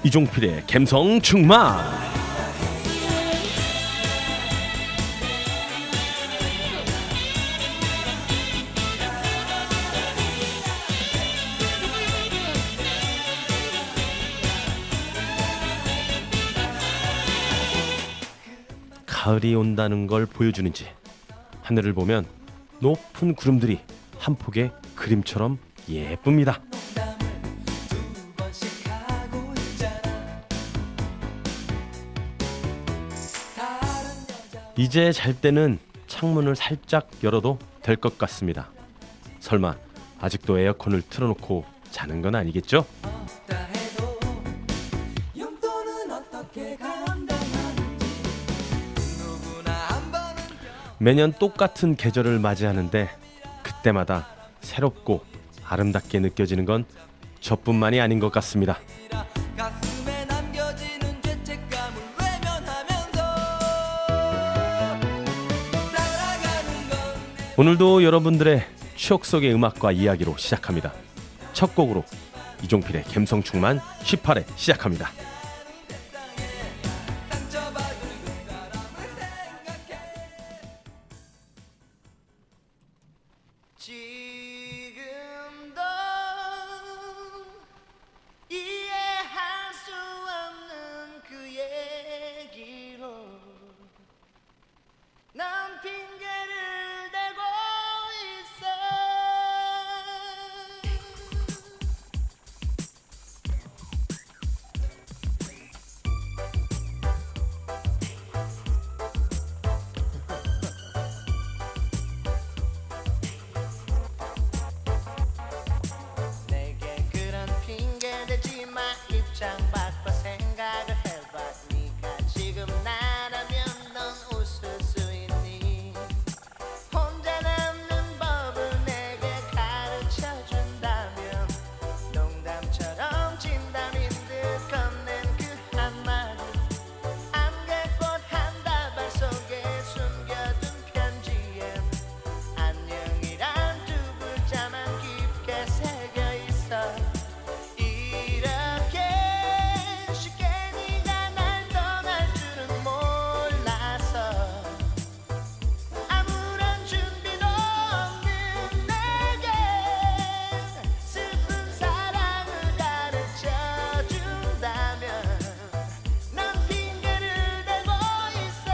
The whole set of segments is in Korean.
이종필의 감성 충만. 가을이 온다는 걸 보여주는지 하늘을 보면 높은 구름들이 한 폭의 그림처럼 예쁩니다. 이제 잘 때는 창문을 살짝 열어도 될 것 같습니다. 설마 아직도 에어컨을 틀어놓고 자는 건 아니겠죠? 매년 똑같은 계절을 맞이하는데 그때마다 새롭고 아름답게 느껴지는 건 저뿐만이 아닌 것 같습니다. 오늘도 여러분들의 추억 속의 음악과 이야기로 시작합니다. 첫 곡으로 이종필의 감성 충만 18회 시작합니다. 지금도 이해할 수 없는 그 얘기로 난 핑계를 대고 있어. 내게 그런 핑계 대지 마. 입장 바꿔 생각을 해봐. 네가 지금 나라면 넌 웃을 수 있니? 혼자 남는 법을 내게 가르쳐 준다면 농담처럼 진담인 듯 건넨 그 한마디, 안개꽃 한 다발 속에 숨겨둔 편지에 안녕이란 두 글자만 깊게 새겨 있어. 이렇게 쉽게 네가 날 떠날 줄은 몰라서 아무런 준비도 없는 내게 슬픈 사랑을 가르쳐 준다면 난 핑계를 대고 있어.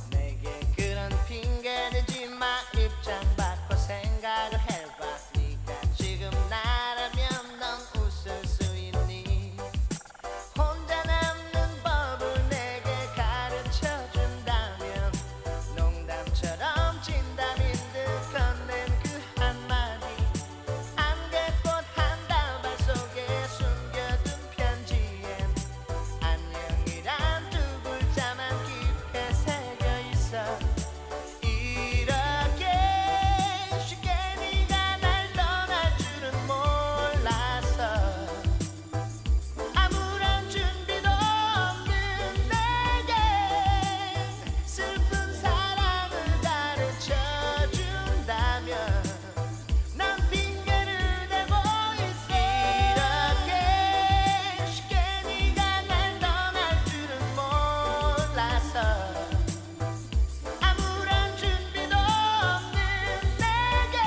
내게 그런 핑계 대지 마. 입장 바꿔 생각을 해봐. 네가 지금 나라면 넌 웃을 수 있니? 혼자 남는 법을 내게 가르쳐 준다면 농담처럼 진담인 듯 건넨 그 한마디, 안개꽃 한 다발 속에 숨겨둔 편지엔 안녕이란 두 글자만 깊게 새겨 있어. 이렇게 쉽게 네가 날 떠날 줄은 몰라서 아무런 준비도 없는 내게 슬픈 사랑을 가르쳐 준다면 난 핑계를 대고 있어. 이렇게 쉽게 네가 날 떠날 줄은 몰라서 아무런 준비도 없는 내게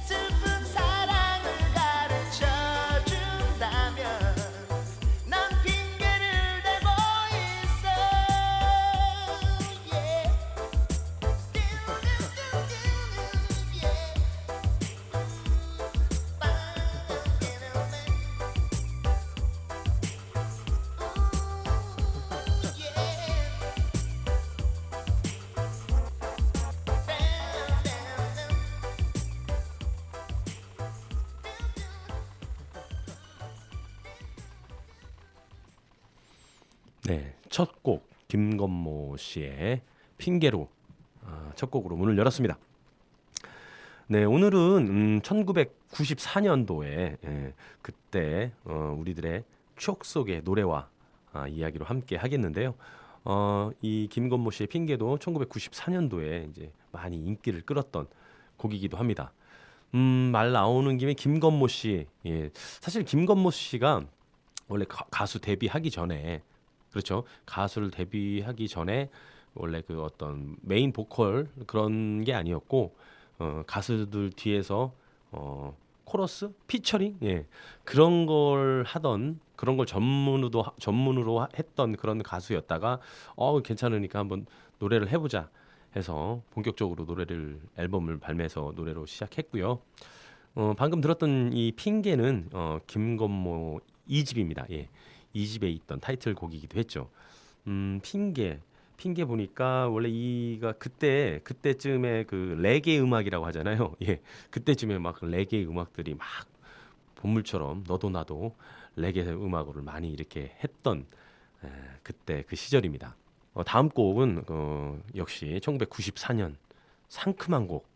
슬픈 사랑을 가르쳐 준다면 난 핑계를 대고 있어. Yeah. 네, 첫 곡 김건모 씨의 핑계로 첫 곡으로 문을 열었습니다. 네, 오늘은 1994년도에 그때 우리들의 추억 속의 노래와 이야기로 함께 하겠는데요. 이 김건모 씨의 핑계도 1994년도에 이제 많이 인기를 끌었던 곡이기도 합니다. 말 나오는 김에 김건모 씨, 예, 사실 김건모 씨가 원래 가수 데뷔하기 전에, 그렇죠, 가수를 데뷔하기 전에 원래 그 어떤 메인 보컬 그런 게 아니었고 가수들 뒤에서 코러스, 피처링, 예, 그런 걸 하던, 그런 걸 전문으로 했던 그런 가수였다가 괜찮으니까 한번 노래를 해보자 해서 본격적으로 앨범을 발매해서 노래로 시작했고요. 방금 들었던 이 핑계는 김건모 2집입니다. 예, 2집에 있던 타이틀곡이기도 했죠. 핑계 보니까 원래 이가 그때쯤에 그 레게 음악이라고 하잖아요. 예, 그때쯤에 막 레게 음악들이 막 본물처럼 너도 나도 레게 음악을 많이 이렇게 했던 그때 그 시절입니다. 다음 곡은 역시 1994년 상큼한 곡,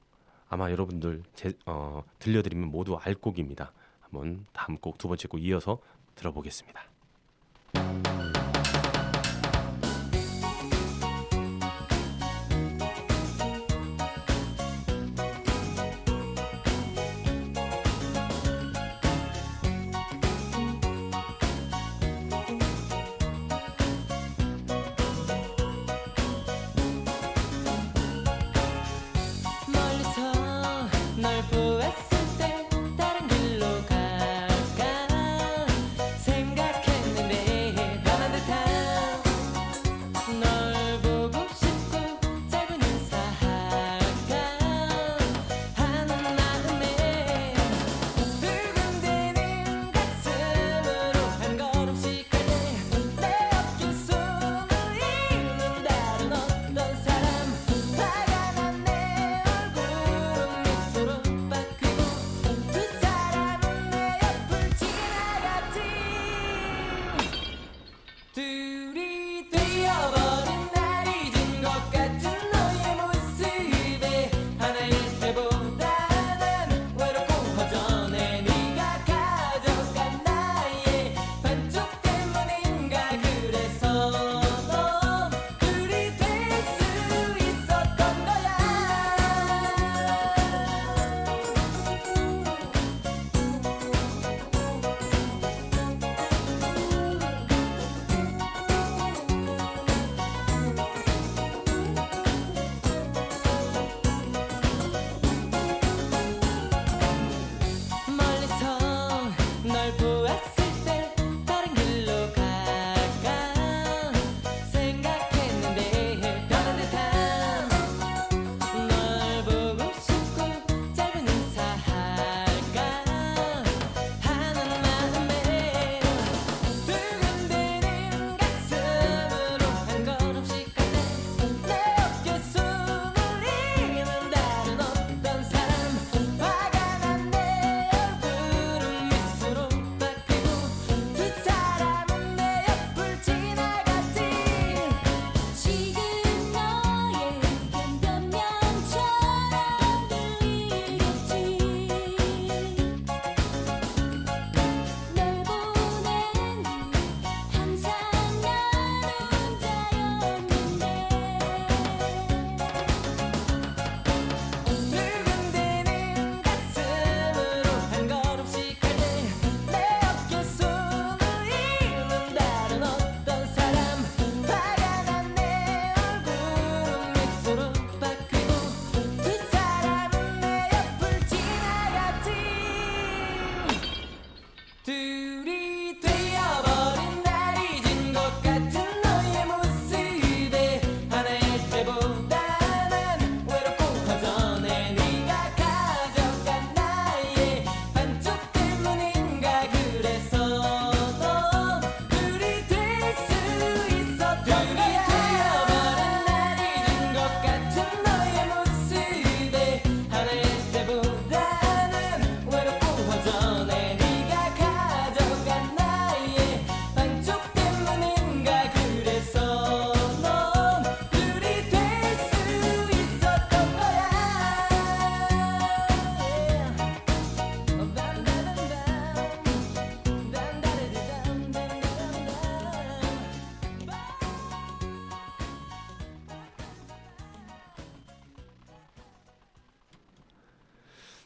아마 여러분들 들려드리면 모두 알 곡입니다. 한번 다음 곡, 두 번째 곡 이어서 들어보겠습니다. 멀리서 널 보았을 때 다른 길로 갈까 생각했는데 변한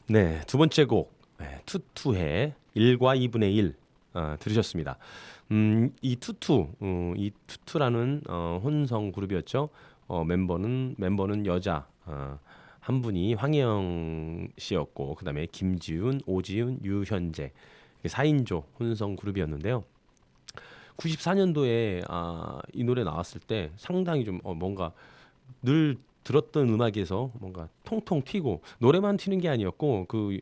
네, 두 번째 곡 투투의 1과 2분의 1 들으셨습니다. 이 투투라는 혼성 그룹이었죠. 멤버는 여자 한 분이 황혜영 씨였고 그다음에 김지훈, 오지훈, 유현재 4인조 혼성 그룹이었는데요. 94년도에 이 노래 나왔을 때 상당히 좀 뭔가 늘 들었던 음악에서 뭔가 통통 튀고 노래만 튀는 게 아니었고 그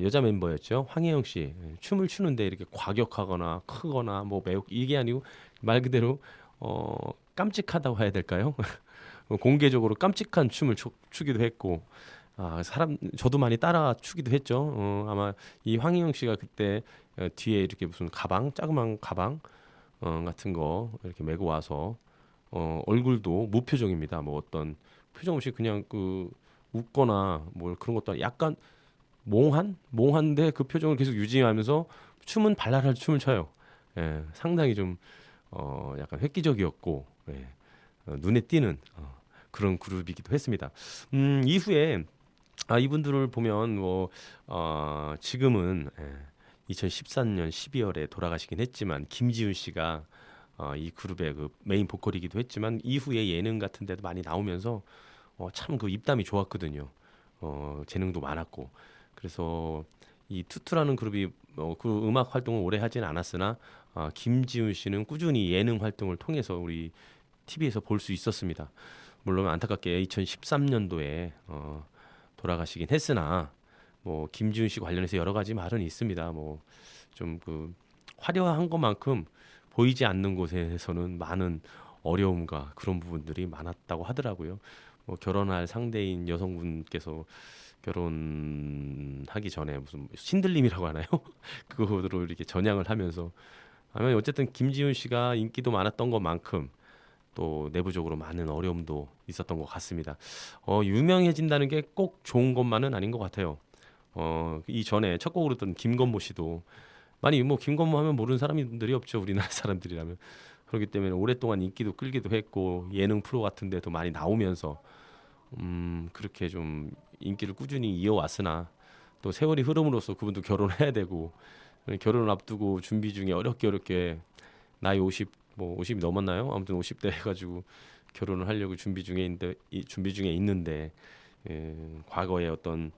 여자 멤버였죠. 황혜영 씨 춤을 추는데 이렇게 과격하거나 크거나 뭐 매우 이게 아니고 말 그대로 깜찍하다고 해야 될까요? 공개적으로 깜찍한 춤을 추기도 했고 저도 많이 따라 추기도 했죠. 아마 이 황혜영 씨가 그때 뒤에 이렇게 무슨 자그마한 가방 같은 거 이렇게 메고 와서 얼굴도 무표정입니다. 뭐 어떤 표정 없이 그냥 그 웃거나 뭐 그런 것도 아니고 약간 몽한데 그 표정을 계속 유지하면서 춤은 발랄한 춤을 춰요. 예, 상당히 좀 약간 획기적이었고 눈에 띄는 그런 그룹이기도 했습니다. 이후에 이분들을 보면 뭐 지금은 2014년 12월에 돌아가시긴 했지만 김지훈 씨가 이 그룹의 그 메인 보컬이기도 했지만 이후에 예능 같은 데도 많이 나오면서 참 그 입담이 좋았거든요. 재능도 많았고 그래서 이 투투라는 그룹이 그 음악 활동을 오래 하지는 않았으나 김지훈 씨는 꾸준히 예능 활동을 통해서 우리 TV에서 볼 수 있었습니다. 물론 안타깝게 2013년도에 돌아가시긴 했으나 뭐 김지훈 씨 관련해서 여러 가지 말은 있습니다. 뭐 좀 그 화려한 것만큼 보이지 않는 곳에서는 많은 어려움과 그런 부분들이 많았다고 하더라고요. 뭐 결혼할 상대인 여성분께서 결혼하기 전에 무슨 신들림이라고 하나요? 그거로 이렇게 전향을 하면서 아니면 어쨌든 김지훈 씨가 인기도 많았던 것만큼 또 내부적으로 많은 어려움도 있었던 것 같습니다. 유명해진다는 게 꼭 좋은 것만은 아닌 것 같아요. 이전에 첫 곡으로 했던 김건모 씨도 많이 뭐 김건모 하면 모르는 사람들이 없죠. 우리나라 사람들이라면. 그렇기 때문에 오랫동안 인기도 끌기도 했고 예능 프로 같은 데도 많이 나오면서 그렇게 좀 인기를 꾸준히 이어왔으나 또 세월이 흐름으로써 그분도 결혼해야 되고 결혼을 앞두고 준비 중에 어렵게 나이 50이 넘었나요? 아무튼 50대 해가지고 결혼을 하려고 준비 중에 있는데 과거의 어떤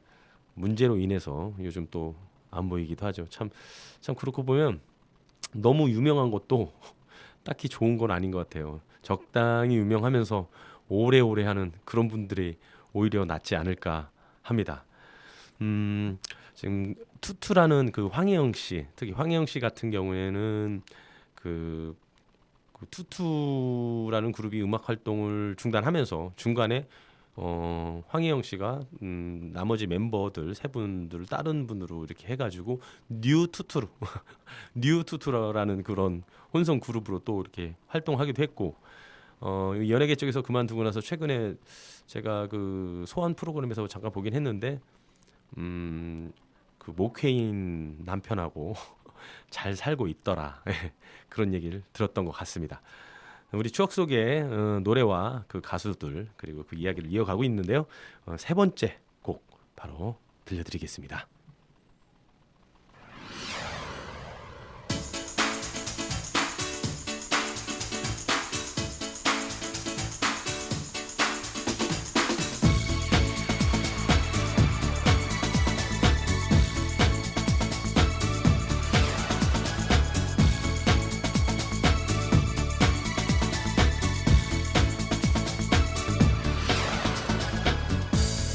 문제로 인해서 요즘 또 안 보이기도 하죠. 참 그렇고 보면 너무 유명한 것도 딱히 좋은 건 아닌 것 같아요. 적당히 유명하면서 오래오래 하는 그런 분들이 오히려 낫지 않을까 합니다. 지금 투투라는 그 황혜영 씨, 특히 황혜영 씨 같은 경우에는 그 투투라는 그룹이 음악 활동을 중단하면서 중간에 황혜영 씨가 나머지 멤버들 세 분들 다른 분으로 이렇게 해가지고 뉴투투라는 그런 혼성 그룹으로 또 이렇게 활동하기도 했고 연예계 쪽에서 그만두고 나서 최근에 제가 그 소환 프로그램에서 잠깐 보긴 했는데 그 목회인 남편하고 잘 살고 있더라 그런 얘기를 들었던 것 같습니다. 우리 추억 속의 노래와 그 가수들 그리고 그 이야기를 이어가고 있는데요. 세 번째 곡 바로 들려드리겠습니다.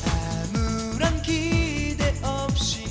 아무런 기대 없이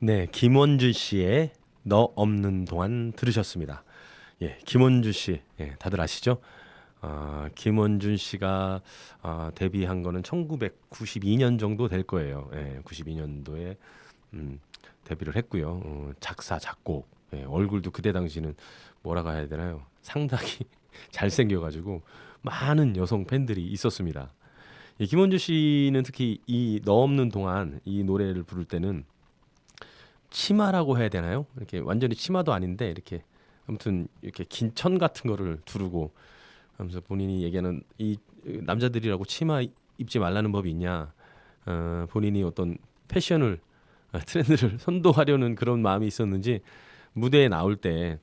네, 김원준 씨의 너 없는 동안 들으셨습니다. 예, 김원준 씨, 예, 다들 아시죠? 김원준 씨가 데뷔한 거는 1992년 정도 될 거예요. 예, 92년도에 데뷔를 했고요. 작사, 작곡, 예, 얼굴도 그때 당시는 뭐라고 해야 되나요? 상당히 잘생겨가지고 많은 여성 팬들이 있었습니다. 이 김원준 씨는 특히 이 너 없는 동안 이 노래를 부를 때는 치마라고 해야 되나요? 이렇게 완전히 치마도 아닌데 이렇게 아무튼 이렇게 긴 천 같은 거를 두르고 하면서 본인이 얘기하는 이 남자들이라고 치마 입지 말라는 법이 있냐? 본인이 어떤 패션을 트렌드를 선도하려는 그런 마음이 있었는지 무대에 나올 때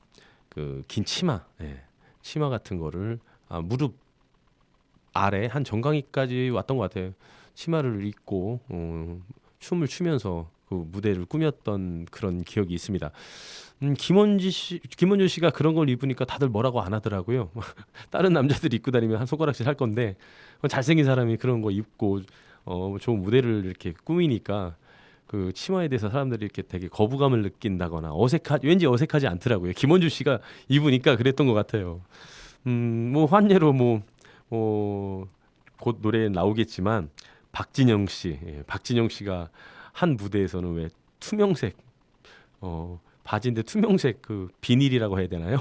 그 긴 치마, 예, 치마 같은 거를 무릎 아래 한 정강이까지 왔던 것 같아요. 치마를 입고 춤을 추면서 그 무대를 꾸몄던 그런 기억이 있습니다. 김원준 씨가 그런 걸 입으니까 다들 뭐라고 안 하더라고요. 다른 남자들이 입고 다니면 한 손가락씩 할 건데 잘생긴 사람이 그런 거 입고 좋은 무대를 이렇게 꾸미니까 그 치마에 대해서 사람들이 이렇게 되게 거부감을 느낀다거나 왠지 어색하지 않더라고요. 김원준 씨가 입으니까 그랬던 것 같아요. 뭐 환예로 곧 노래에 나오겠지만 박진영 씨, 예, 박진영 씨가 한 무대에서는 왜 투명색 바지인데 투명색 그 비닐이라고 해야 되나요?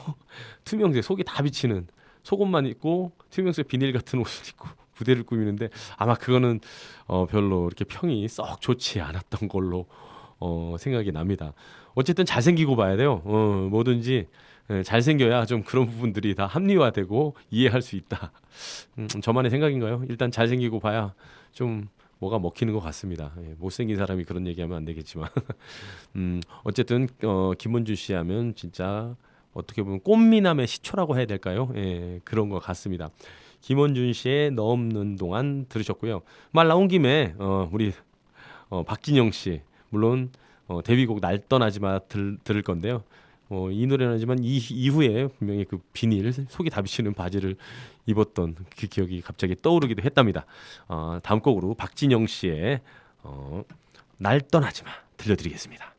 투명색 속이 다 비치는 속옷만 입고 투명색 비닐 같은 옷을 입고 무대를 꾸미는데 아마 그거는 별로 이렇게 평이 썩 좋지 않았던 걸로 생각이 납니다. 어쨌든 잘생기고 봐야 돼요. 뭐든지 잘생겨야 좀 그런 부분들이 다 합리화되고 이해할 수 있다. 저만의 생각인가요? 일단 잘생기고 봐야 좀 뭐가 먹히는 것 같습니다. 예, 못생긴 사람이 그런 얘기하면 안 되겠지만 어쨌든 김원준 씨 하면 진짜 어떻게 보면 꽃미남의 시초라고 해야 될까요? 예, 그런 것 같습니다. 김원준 씨의 너 없는 동안 들으셨고요. 말 나온 김에 우리 박진영 씨 물론 데뷔곡 날 떠나지 마 들을 건데요. 이 노래는 하지만 이후에 분명히 그 비닐 속이 다 비치는 바지를 입었던 그 기억이 갑자기 떠오르기도 했답니다. 다음 곡으로 박진영 씨의 날 떠나지 마 들려드리겠습니다.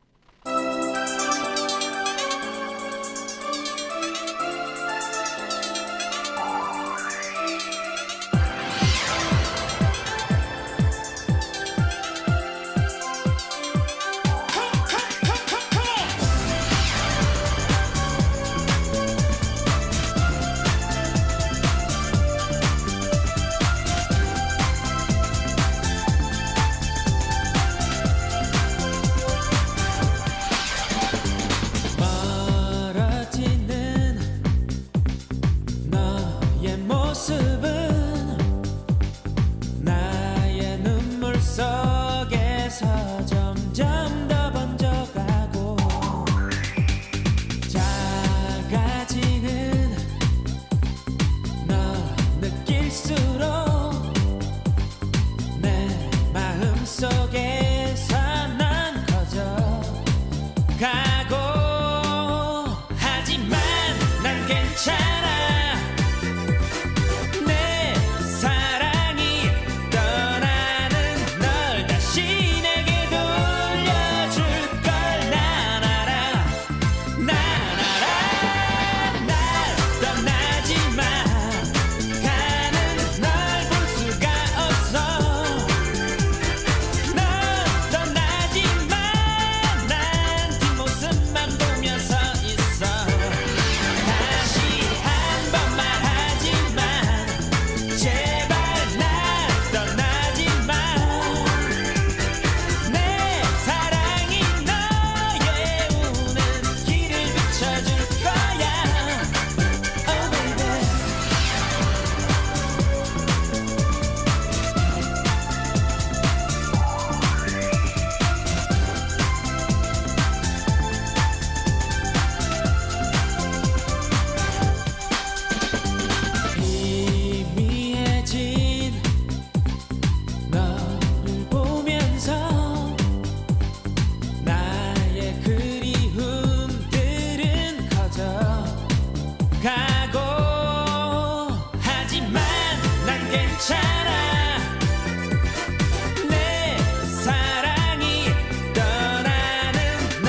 멀어지는 너의 모습은 나의 눈물 속에서 점점 더 번져가고 작아지는 너 느낄수록 내 마음속에서 난 커져 가고 하지만 난 괜찮아 내 사랑이 떠나는 널 다시 내게 돌려줄 걸 난 알아 날 떠나지 마 가는 널 볼 수가 없어 널 떠나지 마 난 뒷모습만 보며 서 있어 다시 한 번 말하지만 제발 날 떠나지 마 내 사랑이 너의 우는 길을 비춰줄 거야 Oh baby 희미해진 너를 보면서 나의 그리움들은 커져 가고 하지만 난 괜찮아 내 사랑이 떠나는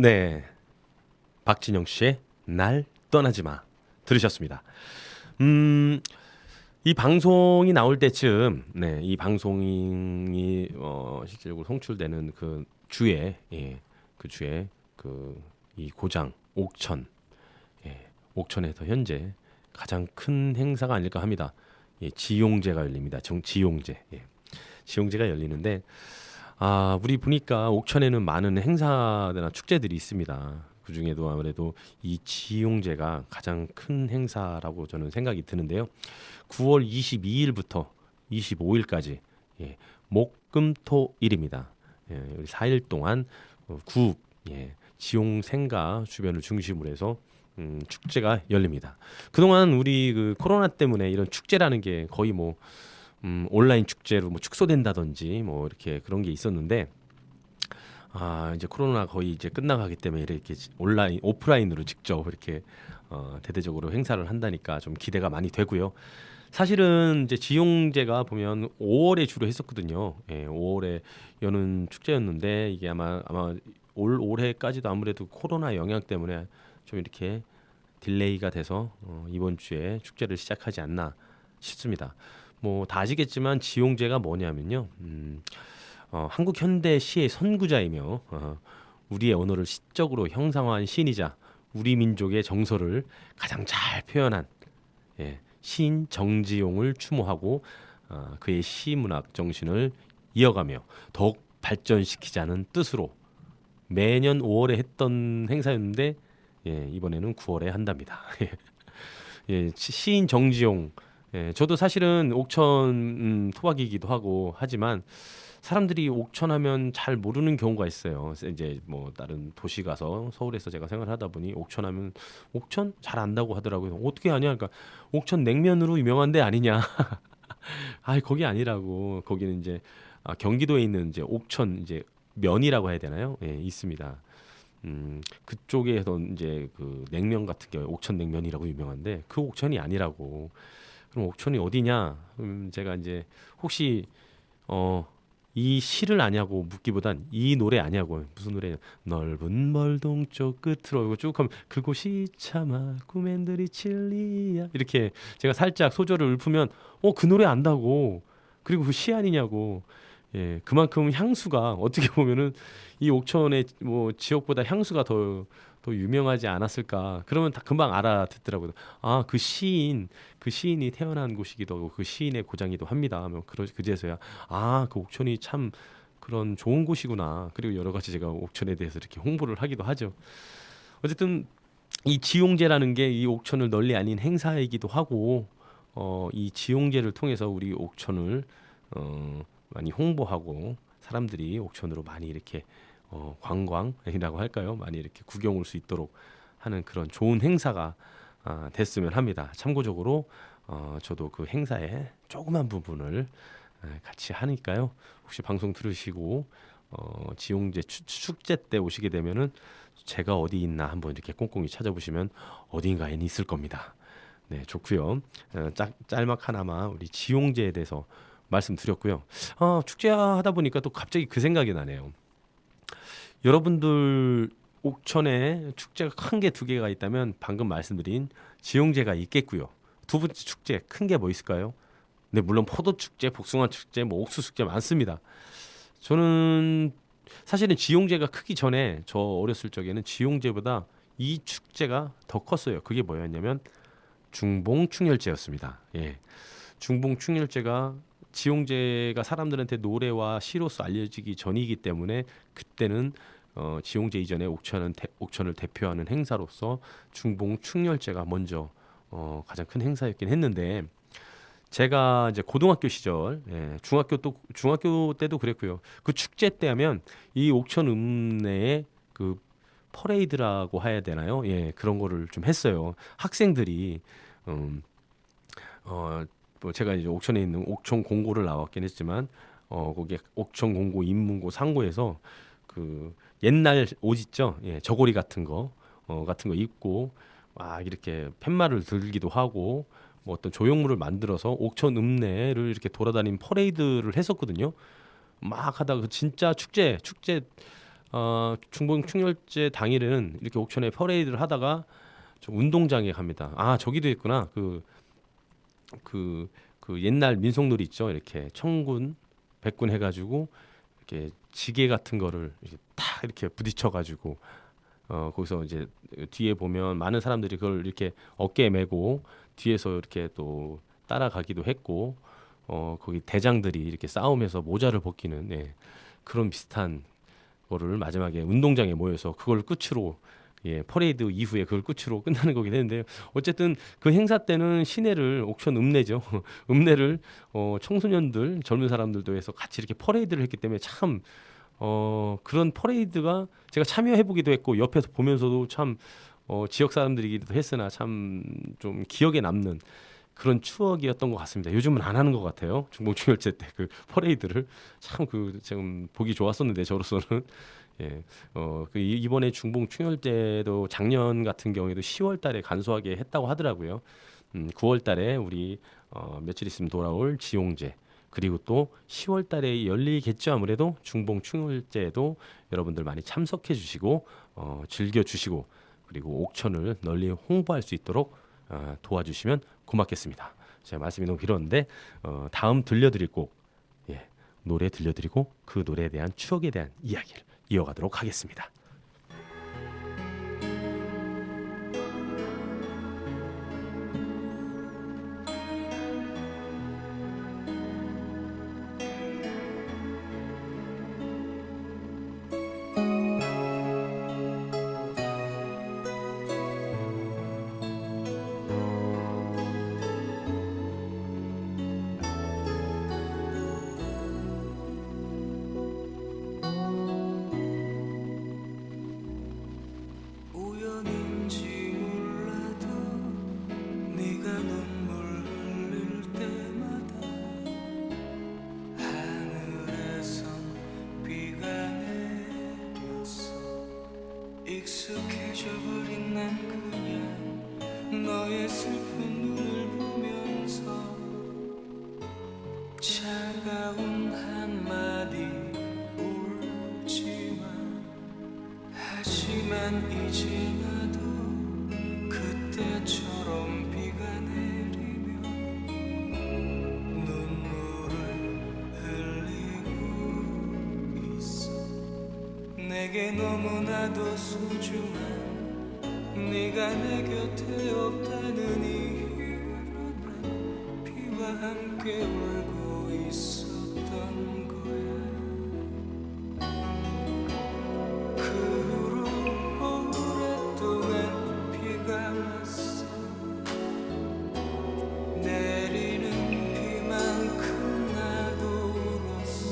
네, 박진영 씨의 날 떠나지 마 들으셨습니다. 이 방송이 나올 때쯤, 네, 이 방송이 실질적으로 송출되는 그 주에, 예, 그 주에 그 이 고장 옥천, 예, 옥천에서 현재 가장 큰 행사가 아닐까 합니다. 예, 지용제가 열립니다. 지용제, 예, 지용제가 열리는데, 우리 보니까 옥천에는 많은 행사나 축제들이 있습니다. 그 중에도 아무래도 이 지용제가 가장 큰 행사라고 저는 생각이 드는데요. 9월 22일부터 25일까지, 예, 목금토일입니다. 예, 4일 동안 구, 예, 지용생가 주변을 중심으로 해서 축제가 열립니다. 그동안 우리 그 코로나 때문에 이런 축제라는 게 거의 뭐 온라인 축제로 뭐 축소된다든지 뭐 이렇게 그런 게 있었는데, 이제 코로나 거의 이제 끝나가기 때문에 이렇게 온라인 오프라인으로 직접 이렇게 대대적으로 행사를 한다니까 좀 기대가 많이 되고요. 사실은 이제 지용제가 보면 5월에 주로 했었거든요. 예, 5월에 여는 축제였는데 이게 아마 올해까지도 아무래도 코로나 영향 때문에 좀 이렇게 딜레이가 돼서 이번 주에 축제를 시작하지 않나 싶습니다. 뭐 다 아시겠지만 지용제가 뭐냐면요, 한국 현대 시의 선구자이며 우리의 언어를 시적으로 형상화한 시인이자 우리 민족의 정서를 가장 잘 표현한, 예, 시인 정지용을 추모하고 그의 시문학 정신을 이어가며 더욱 발전시키자는 뜻으로 매년 5월에 했던 행사였는데, 예, 이번에는 9월에 한답니다. 예, 시인 정지용, 예, 저도 사실은 옥천 토박이기도 하고 하지만 사람들이 옥천하면 잘 모르는 경우가 있어요. 이제 뭐 다른 도시 가서 서울에서 제가 생활하다 보니 옥천하면 옥천 잘 안다고 하더라고요. 어떻게 아냐? 그러니까 옥천 냉면으로 유명한 데 아니냐? 거기 아니라고. 거기는 이제 경기도에 있는 이제 옥천 이제 면이라고 해야 되나요? 예, 있습니다. 그쪽에서 이제 그 냉면 같은 게 옥천 냉면이라고 유명한데 그 옥천이 아니라고. 그럼 옥천이 어디냐? 제가 이제 혹시 이 시를 아냐고 묻기보단 이 노래 아냐고. 무슨 노래냐? 넓은 멀동 쪽 끝으로 이거 쭉 하면 그곳이 차마 구맨들이 칠리야, 이렇게 제가 살짝 소절을 읊으면 그 노래 안다고. 그리고 그 시 아니냐고. 예, 그만큼 향수가 어떻게 보면은 이 옥천의 뭐 지역보다 향수가 더 유명하지 않았을까. 그러면 다 금방 알아듣더라고요. 그 시인이 태어난 곳이기도 하고 그 시인의 고장이기도 합니다. 그제서야 그 옥천이 참 그런 좋은 곳이구나. 그리고 여러 가지 제가 옥천에 대해서 이렇게 홍보를 하기도 하죠. 어쨌든 이 지용제라는 게 이 옥천을 널리 알린 행사이기도 하고, 이 지용제를 통해서 우리 옥천을 많이 홍보하고 사람들이 옥천으로 많이 이렇게 관광이라고 할까요? 많이 이렇게 구경 올 수 있도록 하는 그런 좋은 행사가 됐으면 합니다. 참고적으로 저도 그 행사의 조그만 부분을 같이 하니까요. 혹시 방송 들으시고 지용제 축제 때 오시게 되면은 제가 어디 있나 한번 이렇게 꼼꼼히 찾아보시면 어딘가엔 있을 겁니다. 네, 좋고요. 짤막 하나만 우리 지용제에 대해서 말씀드렸고요. 축제 하다 보니까 또 갑자기 그 생각이 나네요. 여러분들 옥천에 축제가 큰 게 2개가 있다면 방금 말씀드린 지용제가 있겠고요. 두 번째 축제 큰 게 뭐 있을까요? 네, 물론 포도 축제, 복숭아 축제, 뭐 옥수 축제 많습니다. 저는 사실은 지용제가 크기 전에 저 어렸을 적에는 지용제보다 이 축제가 더 컸어요. 그게 뭐였냐면 중봉충렬제였습니다. 예, 중봉충렬제가 지용제가 사람들한테 노래와 시로서 알려지기 전이기 때문에 그때는 지용제 이전에 옥천을 대표하는 행사로서 중봉충렬제가 먼저 가장 큰 행사였긴 했는데, 제가 이제 고등학교 시절, 예, 중학교 때도 그랬고요. 그 축제 때 하면 이 옥천 읍내에 그 퍼레이드라고 해야 되나요? 예, 그런 거를 좀 했어요. 학생들이 뭐 제가 이제 옥천에 있는 옥천 공고를 나왔긴 했지만 거기에 옥천 공고, 인문고, 상고에서 그 옛날 옷 있죠, 예, 저고리 같은 거 입고 막 이렇게 팻말을 들기도 하고 뭐 어떤 조형물을 만들어서 옥천 읍내를 이렇게 돌아다니는 퍼레이드를 했었거든요. 막 하다가 진짜 축제 중봉 충렬제 당일에는 이렇게 옥천에 퍼레이드를 하다가 저 운동장에 갑니다. 아 저기도 있구나. 그 옛날 민속놀이 있죠. 이렇게 청군, 백군 해가지고 이렇게 지게 같은 거를 이렇게 탁 이렇게 부딪혀가지고 거기서 이제 뒤에 보면 많은 사람들이 그걸 이렇게 어깨에 메고 뒤에서 이렇게 또 따라가기도 했고 거기 대장들이 이렇게 싸우면서 모자를 벗기는 그런 비슷한 거를 마지막에 운동장에 모여서 그걸 끝으로 퍼레이드 이후에 그걸 끝으로 끝나는 거긴 했는데요. 어쨌든 그 행사 때는 시내를 옥천 읍내죠. 읍내를 청소년들 젊은 사람들도 해서 같이 이렇게 퍼레이드를 했기 때문에 참 그런 퍼레이드가 제가 참여해보기도 했고 옆에서 보면서도 참 지역 사람들이기도 했으나 참 좀 기억에 남는 그런 추억이었던 것 같습니다. 요즘은 안 하는 것 같아요. 중봉충혈제 때 그 퍼레이드를 참 지금 보기 좋았었는데 저로서는 이번에 중봉충혈제도 작년 같은 경우에도 10월달에 간소하게 했다고 하더라고요. 9월달에 우리 며칠 있으면 돌아올 지용제 그리고 또 10월달에 열리겠죠. 아무래도 중봉충혈제도 여러분들 많이 참석해 주시고 즐겨 주시고 그리고 옥천을 널리 홍보할 수 있도록 도와주시면 고맙겠습니다. 제가 말씀이 너무 길었는데 다음 들려드릴 곡 노래 들려드리고 그 노래에 대한 추억에 대한 이야기를 이어가도록 하겠습니다. 우연인지 몰라도 네가 눈물 흘릴 때마다 하늘에선 비가 내렸어. 익숙해져 버린 난 그냥 너의 슬픈 눈을 보면서 차가운 한마디 울지마. 하지만 이제 나도 그때처럼 비가 내리면 눈물을 흘리고 있어. 내게 너무나도 소중한 네가 내 곁에 없다는 이유로 난 비와 함께 울고 있었던 거야. 그 후로 오랫동안 비가 왔어. 내리는 비만큼 나도 울었어.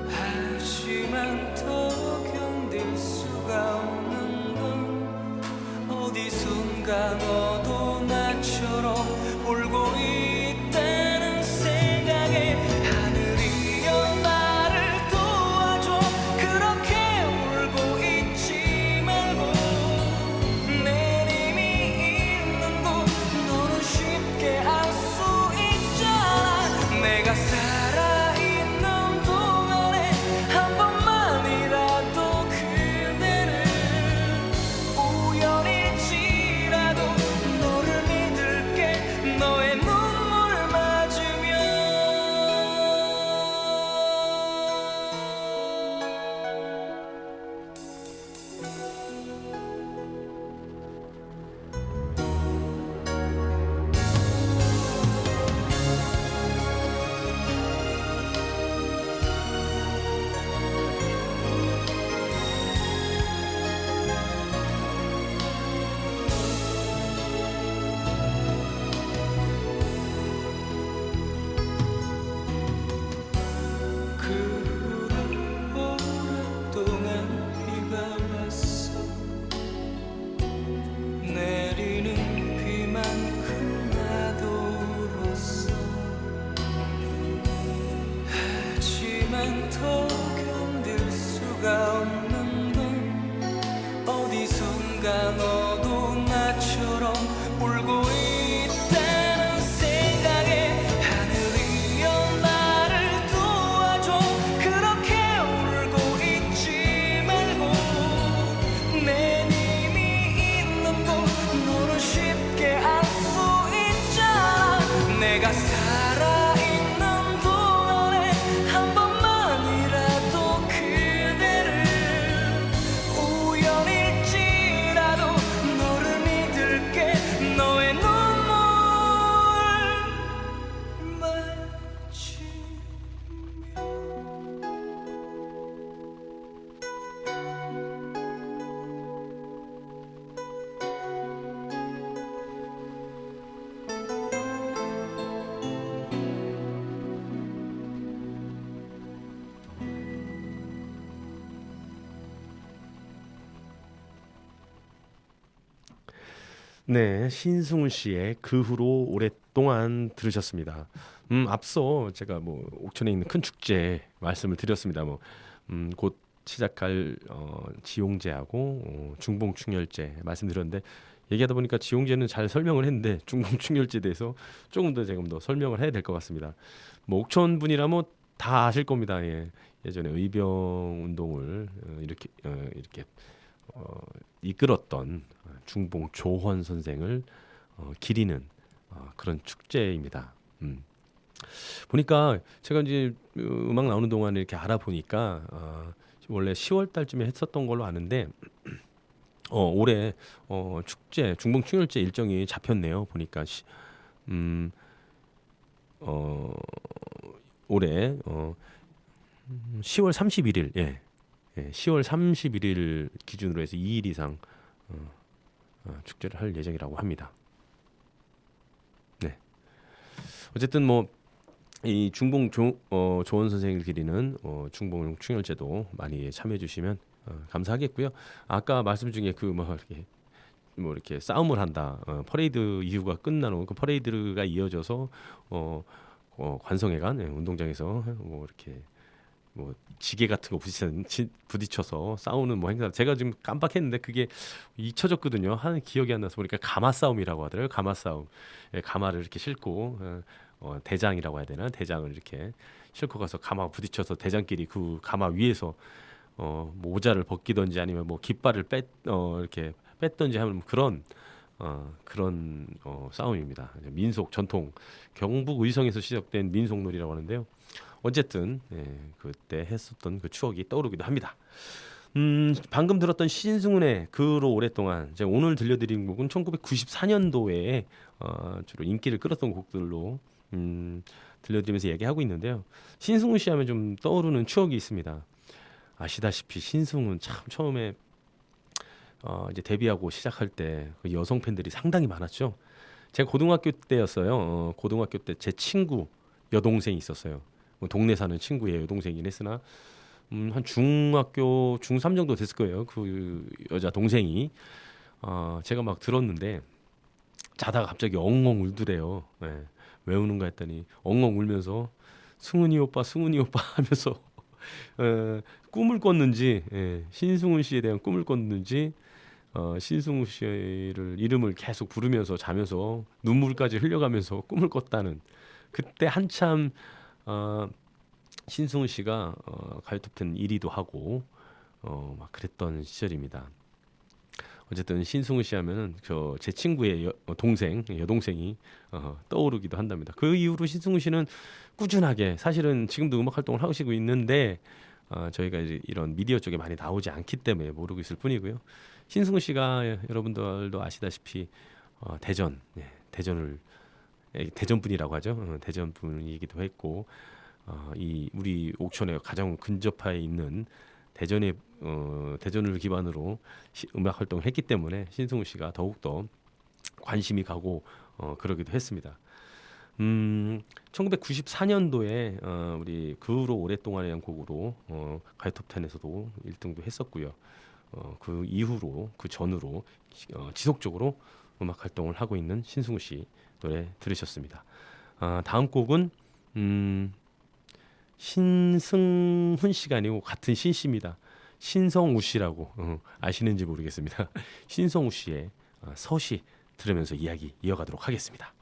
하지만 더 견딜 수가 없는 건 어디선가 너도 나처럼 울고 있다는 생각에 하늘이여 나를 도와줘. 그렇게 울고 있지 말고 내림이 있는 곳 너는 쉽게 알 수 있잖아. 내가 살아있는 동안에 한 번만이라도 그대를 우연일지라도 너를 믿을게. 너의 눈물 맞으면 내가 살아있는 동안에 한 번만이라도 그대를 우연일지라도 너를 믿을게 너의 눈물 맞추며 네, 신승훈 씨의 그 후로 오랫동안 들으셨습니다. 앞서 제가 뭐 옥천에 있는 큰 축제 말씀을 드렸습니다. 곧 시작할 지용제하고 중봉충혈제 말씀드렸는데 얘기하다 보니까 지용제는 잘 설명을 했는데 중봉충혈제에 대해서 조금 더 설명을 해야 될 것 같습니다. 뭐 옥천 분이라면 다 아실 겁니다. 예. 예전에 의병 운동을 이렇게 이끌었던 중봉 조헌 선생을 기리는 그런 축제입니다. 보니까 제가 이제 음악 나오는 동안에 이렇게 알아보니까 원래 10월 달쯤에 했었던 걸로 아는데 올해 축제 중봉 충혈제 일정이 잡혔네요. 보니까 올해 10월 31일 10월 31일 기준으로 해서 2일 이상 축제를 할 예정이라고 합니다. 네. 어쨌든 뭐 이 중봉 조원 선생을 기리는 중봉 충혈제도 많이 참여해 주시면 감사하겠고요. 아까 말씀 중에 그 이렇게 싸움을 한다. 퍼레이드 이후가 끝난 후 그 퍼레이드가 이어져서 관성회관 운동장에서 이렇게 지게 같은 거 부딪혀서 싸우는 행사. 제가 지금 깜빡했는데 그게 잊혀졌거든요. 하는 기억이 안 나서 보니까 가마 싸움이라고 하더라고요. 가마 싸움. 가마를 이렇게 싣고 대장이라고 해야 되나? 대장을 이렇게 싣고 가서 가마 부딪혀서 대장끼리 그 가마 위에서 모자를 벗기던지 아니면 깃발을 이렇게 뺐던지 하는 그런 싸움입니다. 민속 전통 경북 의성에서 시작된 민속놀이라고 하는데요. 어쨌든 그때 했었던 그 추억이 떠오르기도 합니다. 방금 들었던 신승훈의 그로 오랫동안 제가 오늘 들려드린 곡은 1994년도에 주로 인기를 끌었던 곡들로 들려드리면서 얘기하고 있는데요. 신승훈 씨 하면 좀 떠오르는 추억이 있습니다. 아시다시피 신승훈 참 처음에 이제 데뷔하고 시작할 때 그 여성 팬들이 상당히 많았죠. 제가 고등학교 때였어요. 고등학교 때 제 친구 여동생이 있었어요. 동네 사는 친구의 여동생이긴 했으나 한 중학교 중3 정도 됐을 거예요. 그 여자 동생이 제가 막 들었는데 자다가 갑자기 엉엉 울더래요. 왜 우는가 했더니 엉엉 울면서 승훈이 오빠 하면서 꿈을 꿨는지 신승훈 씨에 대한 꿈을 꿨는지 신승훈 씨를 이름을 계속 부르면서 자면서 눈물까지 흘려가면서 꿈을 꿨다는 그때 한참 신승훈 씨가 가요톱10 1위도 하고 막 그랬던 시절입니다. 어쨌든 신승훈 씨 하면은 제 친구의 여동생이 떠오르기도 한답니다. 그 이후로 신승훈 씨는 꾸준하게 사실은 지금도 음악 활동을 하시고 있는데 저희가 이제 이런 미디어 쪽에 많이 나오지 않기 때문에 모르고 있을 뿐이고요. 신승훈 씨가 여러분들도 아시다시피 대전 분이라고 하죠. 대전 분이기도 했고 이 우리 옥천에 가장 근접해 있는 대전을 기반으로 음악 활동을 했기 때문에 신승훈 씨가 더욱더 관심이 가고 그러기도 했습니다. 1994년도에 우리 그 후로 오랫동안이라는 곡으로 가요톱10에서도 1등도 했었고요. 그 이후로 그 전후로 지속적으로 음악 활동을 하고 있는 신승훈 씨 노래 들으셨습니다. 다음 곡은 신승훈 씨가 아니고 같은 신씨입니다. 신성우 씨라고 아시는지 모르겠습니다. 신성우 씨의 서시 들으면서 이야기 이어가도록 하겠습니다.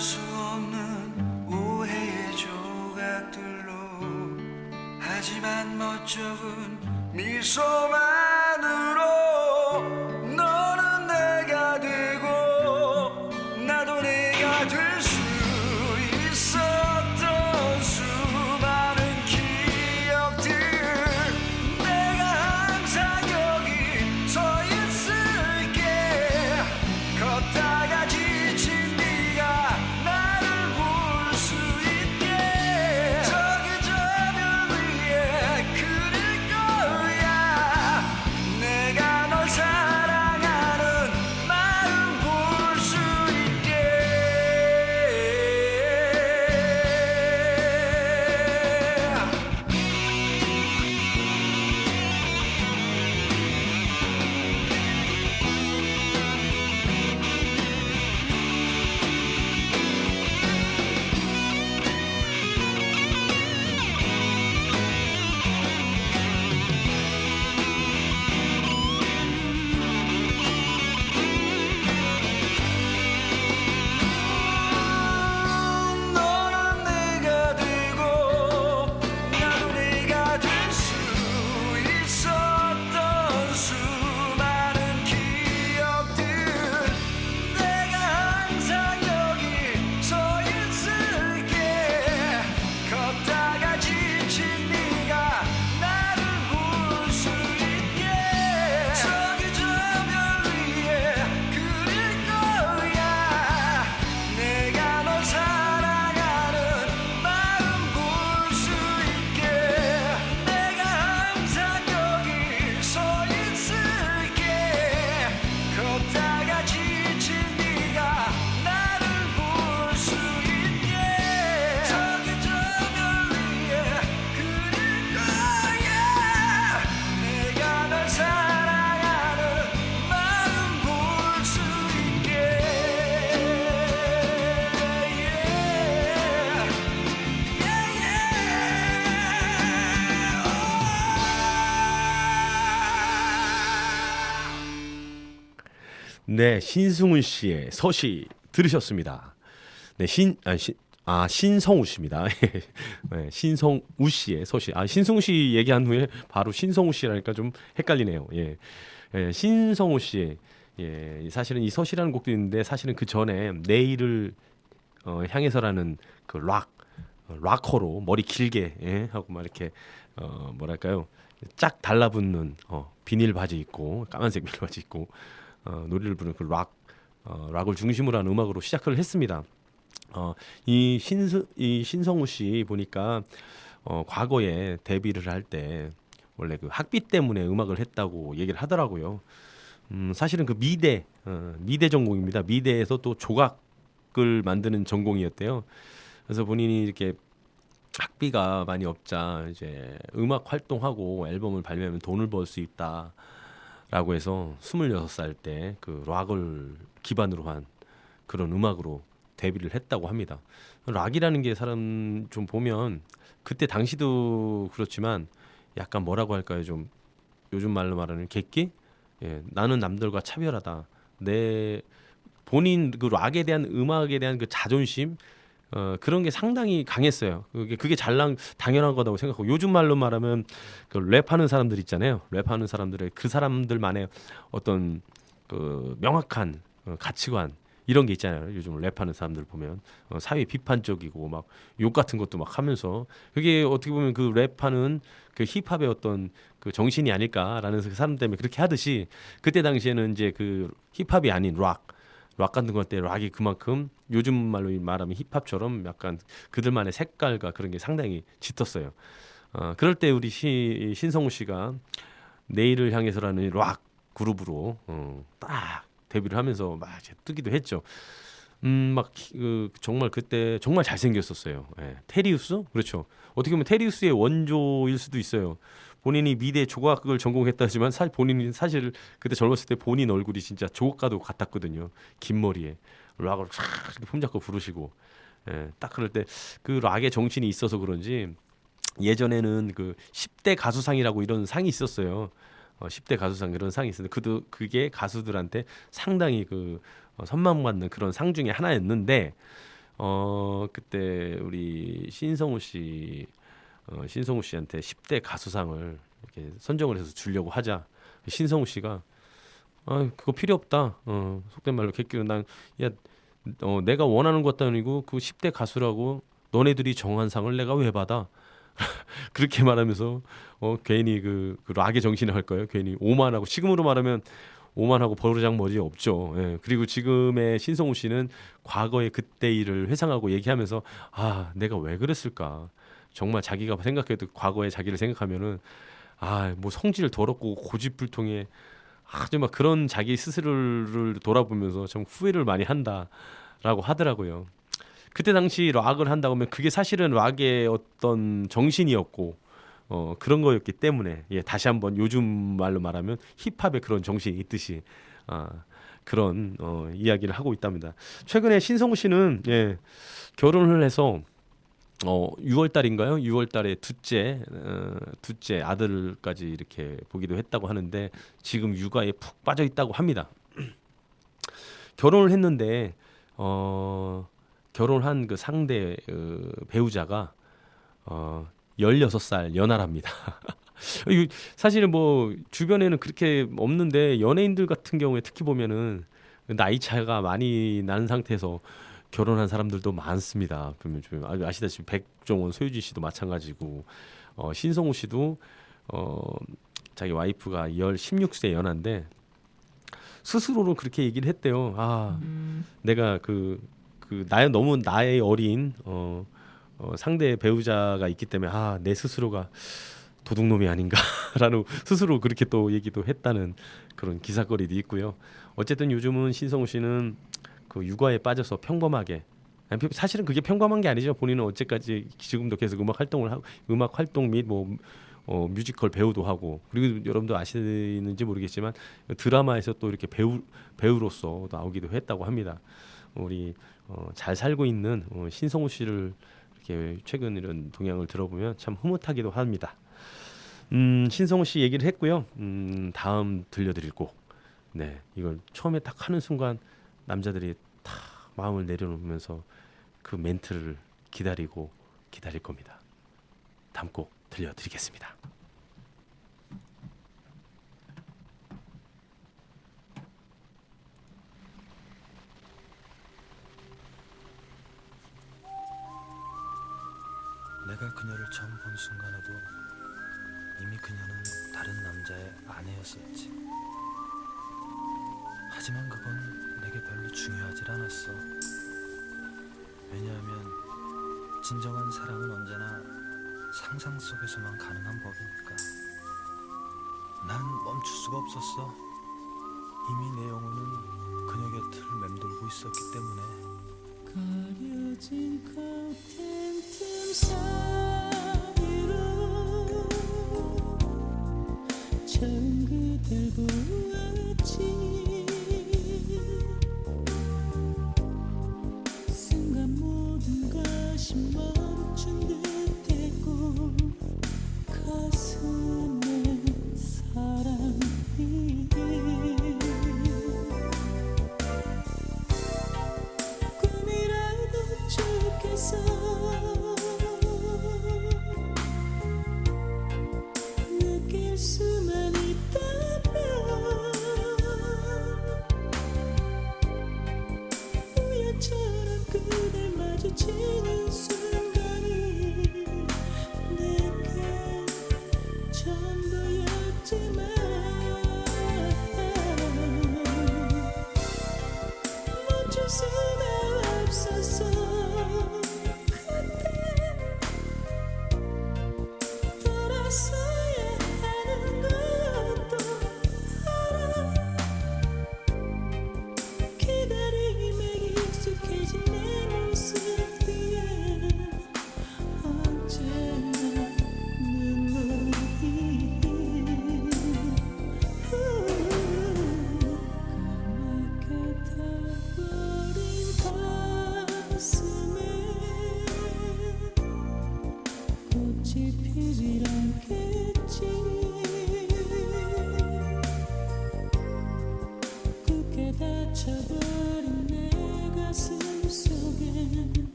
수 없는 오해의 조각들로 하지만 멋쩍은 미소만으로 너는 내가 되고 나도 내가 될 수 있었던 수많은 기억들 내가 항상 여기 서 있을게 걷다가 지친 네가 나를 볼 수 있게 저기 저 별 위에 그릴 거야 내가 널 사랑하는 마음 볼 수 있게 너는 내가 되고 나도 내가 될 수 있었던 수많은 기억들 내가 항상 여기 서 있을게 걷다가 지친 네가 나를 볼 수 있게 저기 저 별 위에 그릴 거야 내가 널 사랑하는 마음 볼 수 있게 내가 항상 여기 서 있을게 걷다가 지친 네가 나를 볼 수 있게 저기 저 별 위에 그릴 거야 내가 널 사랑하는 마음 볼 수 있게 네, 신승훈 씨의 서시 들으셨습니다. 네, 신성우 씨입니다. 네, 신성우 씨의 서시. 신승우 씨 얘기한 후에 바로 신성우 씨라니까 좀 헷갈리네요. 예, 신성우 씨. 예, 사실은 이 서시라는 곡도 있는데 사실은 그 전에 내일을 향해서라는 그 락커로 머리 길게 하고 막 이렇게 뭐랄까요, 쫙 달라붙는 비닐 바지 입고 까만색 비닐 바지 입고 노래를 부르는 그 락을 중심으로 하는 음악으로 시작을 했습니다. 이 신성우 씨 보니까 과거에 데뷔를 할 때 원래 그 학비 때문에 음악을 했다고 얘기를 하더라고요. 사실은 그 미대 전공입니다. 미대에서 또 조각을 만드는 전공이었대요. 그래서 본인이 이렇게 학비가 많이 없자 이제 음악 활동하고 앨범을 발매하면 돈을 벌 수 있다라고 해서 26살 때 그 락을 기반으로 한 그런 음악으로 데뷔를 했다고 합니다. 락이라는 게 사람 좀 보면 그때 당시도 그렇지만 약간 뭐라고 할까요? 좀 요즘 말로 말하는 객기? 예, 나는 남들과 차별하다. 내 본인 그 락에 대한 음악에 대한 그 자존심 그런 게 상당히 강했어요. 그게 당연한 거다고 생각하고 요즘 말로 말하면 그 랩하는 사람들 있잖아요. 랩하는 사람들의 그 사람들만의 어떤 그 명확한 가치관 이런 게 있잖아요. 요즘 랩하는 사람들 보면 사회 비판적이고 막 욕 같은 것도 막 하면서 그게 어떻게 보면 그 랩하는 그 힙합의 어떤 그 정신이 아닐까라는 그 사람 때문에 그렇게 하듯이 그때 당시에는 이제 그 힙합이 아닌 락 같은 것 때 락이 그만큼 요즘 말로 말하면 힙합처럼 약간 그들만의 색깔과 그런 게 상당히 짙었어요. 그럴 때 우리 신성우 씨가 내일을 향해서라는 락 그룹으로 딱 데뷔를 하면서 막 뜨기도 했죠. 정말 그때 정말 잘생겼었어요. 예. 테리우스? 그렇죠. 어떻게 보면 테리우스의 원조일 수도 있어요. 본인이 미대 조각을 전공했다지만 본인이 사실 그때 젊었을 때 본인 얼굴이 진짜 조각가도 같았거든요. 긴 머리에 락을 싹 이렇게 품잡고 부르시고, 딱 그럴 때 그 락의 정신이 있어서 그런지 예전에는 그 10대 가수상이라고 이런 상이 있었어요. 10대 가수상 이런 상이 있었는데 그게 가수들한테 상당히 그 선망받는 그런 상 중에 하나였는데 그때 우리 신성우 씨한테 10대 가수상을 이렇게 선정을 해서 주려고 하자. 신성우 씨가 그거 필요 없다. 속된 말로 객기로 내가 원하는 것도 아니고 그 10대 가수라고 너네들이 정한 상을 내가 왜 받아? 그렇게 말하면서 괜히 그 락의 정신을 할까요? 괜히 오만하고, 지금으로 말하면 오만하고 버르장머리 없죠. 예. 그리고 지금의 신성우 씨는 과거의 그때 일을 회상하고 얘기하면서 내가 왜 그랬을까? 정말 자기가 생각해도 과거의 자기를 생각하면은 뭐 성질 더럽고 고집불통에 아주 막 그런 자기 스스로를 돌아보면서 참 후회를 많이 한다라고 하더라고요. 그때 당시 락을 한다고 하면 그게 사실은 락의 어떤 정신이었고 그런 거였기 때문에, 다시 한번 요즘 말로 말하면 힙합의 그런 정신이 있듯이 그런 이야기를 하고 있답니다. 최근에 신성우 씨는 결혼을 해서 6월 달인가요? 6월 달에 둘째 아들까지 이렇게 보기도 했다고 하는데 지금 육아에 푹 빠져 있다고 합니다. 결혼을 했는데 결혼한 그 상대 배우자가 16살 연하랍니다. 사실은 뭐 주변에는 그렇게 없는데 연예인들 같은 경우에 특히 보면은 나이 차이가 많이 나는 상태에서 결혼한 사람들도 많습니다. 보면 아시다시피 백종원, 소유진 씨도 마찬가지고 신성우 씨도 자기 와이프가 16세 연하인데 스스로는 그렇게 얘기를 했대요. 내가 너무 나이 어린 상대 배우자가 있기 때문에 내 스스로가 도둑놈이 아닌가라는 스스로 그렇게 또 얘기도 했다는 그런 기사거리도 있고요. 어쨌든 요즘은 신성우 씨는 그 육아에 빠져서 평범하게, 사실은 그게 평범한 게 아니죠. 본인은 어제까지 지금도 계속 음악 활동 및 뭐 뮤지컬 배우도 하고, 그리고 여러분도 아시는지 모르겠지만 드라마에서 또 이렇게 배우로서 나오기도 했다고 합니다. 우리 잘 살고 있는 신성우 씨를 이렇게 최근 이런 동향을 들어보면 참 흐뭇하기도 합니다. 신성우 씨 얘기를 했고요. 다음 들려드릴 곡, 이걸 처음에 딱 하는 순간 남자들이 다 마음을 내려놓으면서 그 멘트를 기다릴 겁니다. 다음 곡 들려드리겠습니다. 내가 그녀를 처음 본 순간에도 이미 그녀는 다른 남자의 아내였었지. 하지만 그건 내게 별로 중요하질 않았어. 왜냐하면 진정한 사랑은 언제나 상상 속에서만 가능한 법이니까. 난 멈출 수가 없었어. 이미 내 영혼은 그녀 곁을 맴돌고 있었기 때문에. 가려진 커튼 틈 사이로 처음 그댈 보았지. 순간 모든 것이 멈춘 듯했고 가슴에 사랑이 꿈이라도 좋겠어. 느낄 수만 있다면 우연처럼 그댈 마주치는 순간이 내게 전부였지만 멈출 수가 없었어.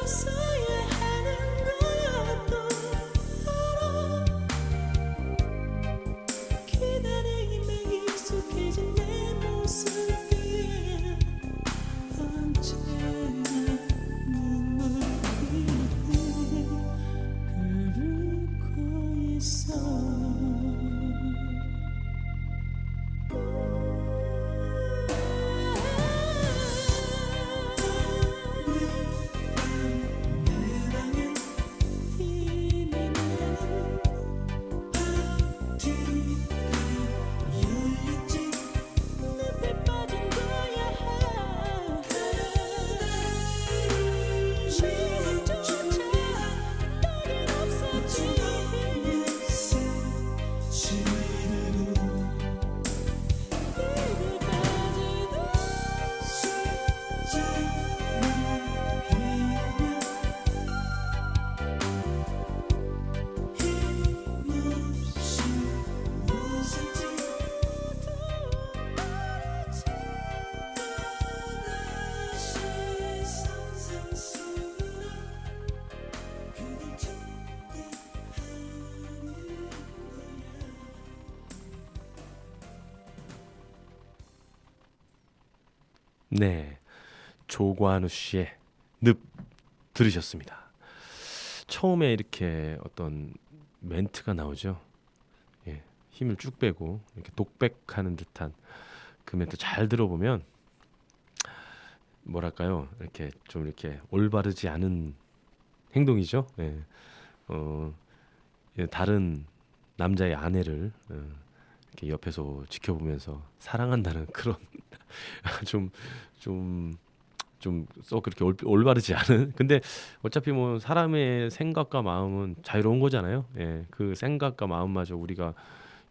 있어야 하는 것도 알아. 기다림에 익숙해진 내 모습이 언제나 눈물이 흐르고 있어. 네, 조관우 씨의 늪 들으셨습니다. 처음에 이렇게 어떤 멘트가 나오죠. 예, 힘을 쭉 빼고 이렇게 독백하는 듯한 그 멘트 잘 들어보면 뭐랄까요, 이렇게 좀 이렇게 올바르지 않은 행동이죠. 예, 다른 남자의 아내를 이렇게 옆에서 지켜보면서 사랑한다는 그런 썩 그렇게 올바르지 않은. 근데 어차피 뭐 사람의 생각과 마음은 자유로운 거잖아요. 예, 그 생각과 마음마저 우리가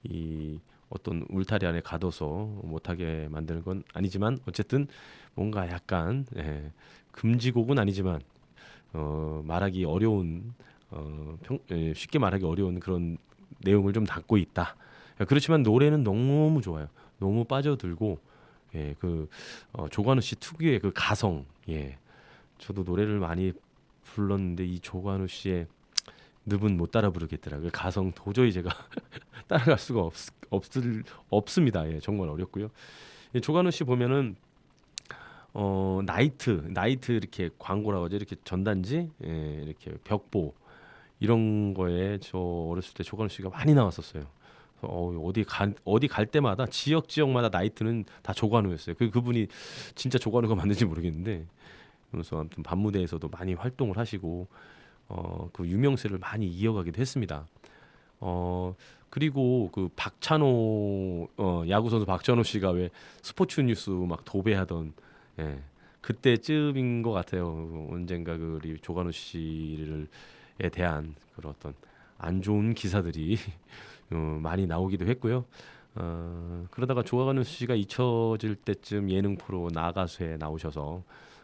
이 어떤 울타리 안에 가둬서 못하게 만드는 건 아니지만 어쨌든 뭔가 약간 금지곡은 아니지만 말하기 어려운 쉽게 말하기 어려운 그런 내용을 좀 담고 있다. 그렇지만 노래는 너무 좋아요. 너무 빠져들고 조관우 씨 특유의 그 가성. 저도 노래를 많이 불렀는데 이 조관우 씨의 늪은 못 따라 부르겠더라고요. 가성 도저히 제가 따라갈 수가 없습니다. 정말 어렵고요. 조관우 씨 보면은 나이트 이렇게 광고라고 하죠. 이렇게 전단지, 이렇게 벽보 이런 거에 저 어렸을 때 조관우 씨가 많이 나왔었어요. 어디 갈 때마다 지역마다 나이트는 다 조관우였어요. 그분이 진짜 조관우가 맞는지 모르겠는데, 그래서 아무튼 밤무대에서도 많이 활동을 하시고 그 유명세를 많이 이어가기도 했습니다. 그리고 그 박찬호 야구 선수 박찬호 씨가 왜 스포츠 뉴스 막 도배하던 그때쯤인 것 같아요. 언젠가 우리 조관우 씨에 대한 그런 어떤 안 좋은 기사들이 많이 나오기도 했고요. 그러다가 조관우 씨가 잊혀질 때쯤 예능 프로 나가수에 나오셔서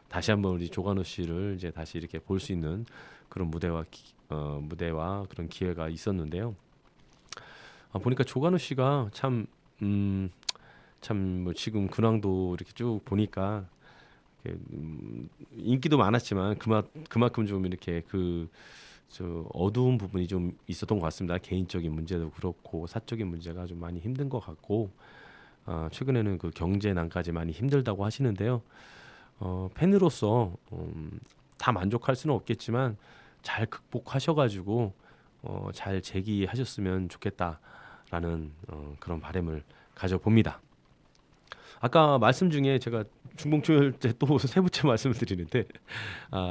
다시 한번 우리 조관우 씨를 이제 다시 이렇게 볼 수 있는 그런 무대와 그런 기회가 있었는데요. 보니까 조관우 씨가 참 뭐 지금 근황도 이렇게 쭉 보니까 인기도 많았지만 그만큼 좀 이렇게 어두운 부분이 좀 있었던 것 같습니다. 개인적인 문제도 그렇고 사적인 문제가 좀 많이 힘든 것 같고, 최근에는 그 경제난까지 많이 힘들다고 하시는데요. 팬으로서 다 만족할 수는 없겠지만 잘 극복하셔가지고 잘 재기하셨으면 좋겠다라는 그런 바람을 가져봅니다. 아까 말씀 중에 제가 중봉충혈제 또 세 번째 말씀을 드리는데,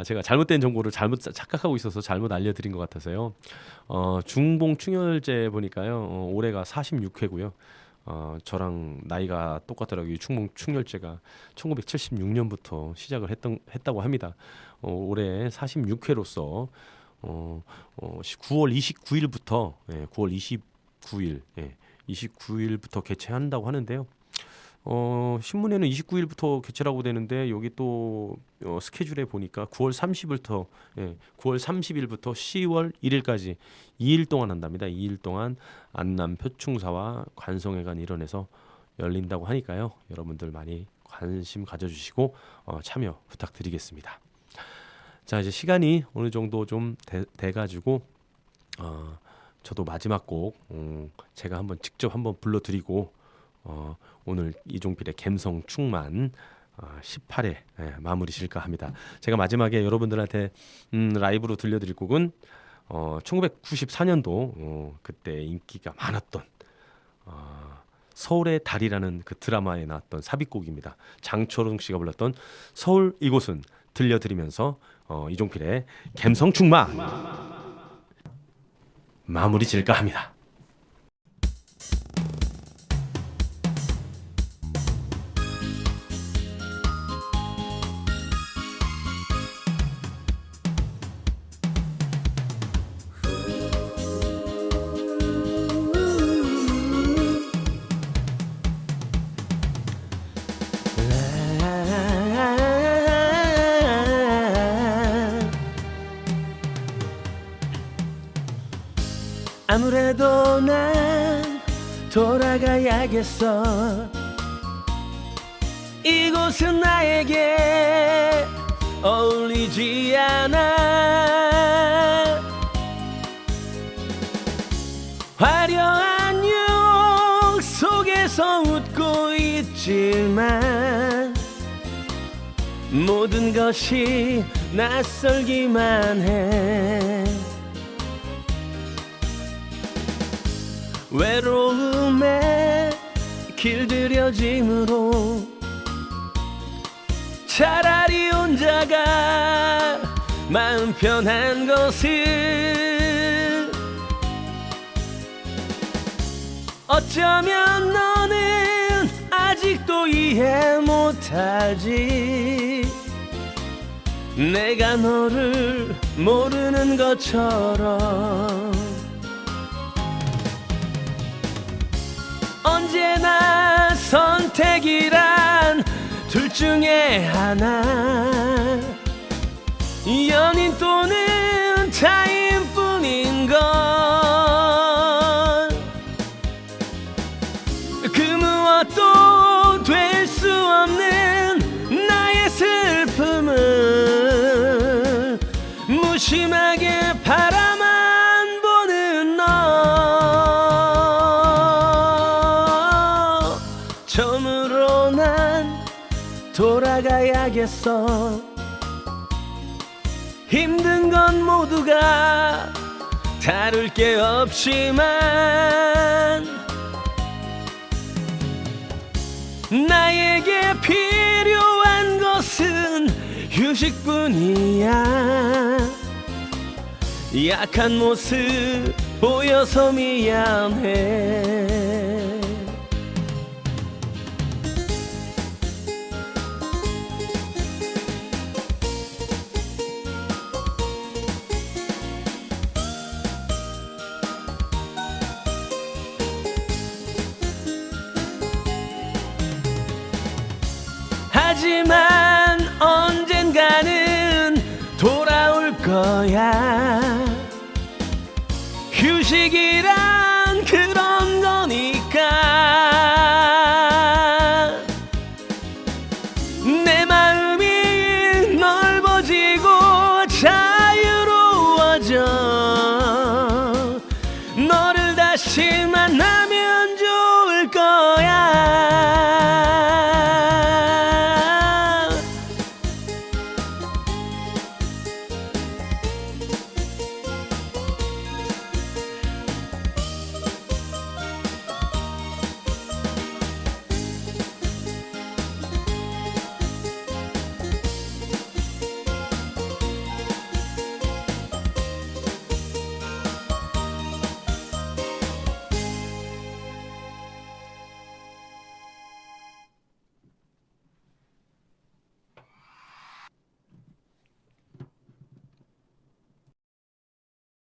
제가 잘못된 정보를 잘못 착각하고 있어서 잘못 알려드린 것 같아서요. 중봉충혈제 보니까요, 올해가 46회고요. 저랑 나이가 똑같더라고요. 충봉충혈제가 1976년부터 시작을 했다고 합니다. 올해 46회로서 9월 29일부터 29일부터 개최한다고 하는데요. 신문에는 29일부터 개최라고 되는데 여기 또 스케줄에 보니까 9월 30일부터 10월 1일까지 2일 동안 한답니다. 2일 동안 안남 표충사와 관성회관 일원에서 열린다고 하니까요. 여러분들 많이 관심 가져주시고 참여 부탁드리겠습니다. 자, 이제 시간이 어느 정도 좀 돼가지고 저도 마지막 곡 제가 한번 직접 한번 불러드리고 오늘 이종필의 감성 충만 18회 마무리 질까 합니다. 제가 마지막에 여러분들한테 라이브로 들려드릴 곡은 1994년도 그때 인기가 많았던 서울의 달이라는 그 드라마에 나왔던 삽입곡입니다. 장철웅 씨가 불렀던 서울 이곳은 들려드리면서 이종필의 감성 충만 마무리 질까 합니다. 아무래도 난 돌아가야겠어. 이곳은 나에게 어울리지 않아. 화려한 유혹 속에서 웃고 있지만 모든 것이 낯설기만 해. 외로움에 길들여짐으로 차라리 혼자가 마음 편한 것을. 어쩌면 너는 아직도 이해 못하지. 내가 너를 모르는 것처럼. 언제나 선택이란 둘 중에 하나. 연인 또는 타인뿐인 건 그 무엇도 될 수 없는 나의 슬픔을 무심하게 바라만 보는 너. 처음으로 난 돌아가야겠어. 힘든 건 모두가 다를 게 없지만 나에게 필요한 것은 휴식뿐이야. 약한 모습 보여서 미안해. 하지만 언젠가는 돌아올 거야. 휴식이란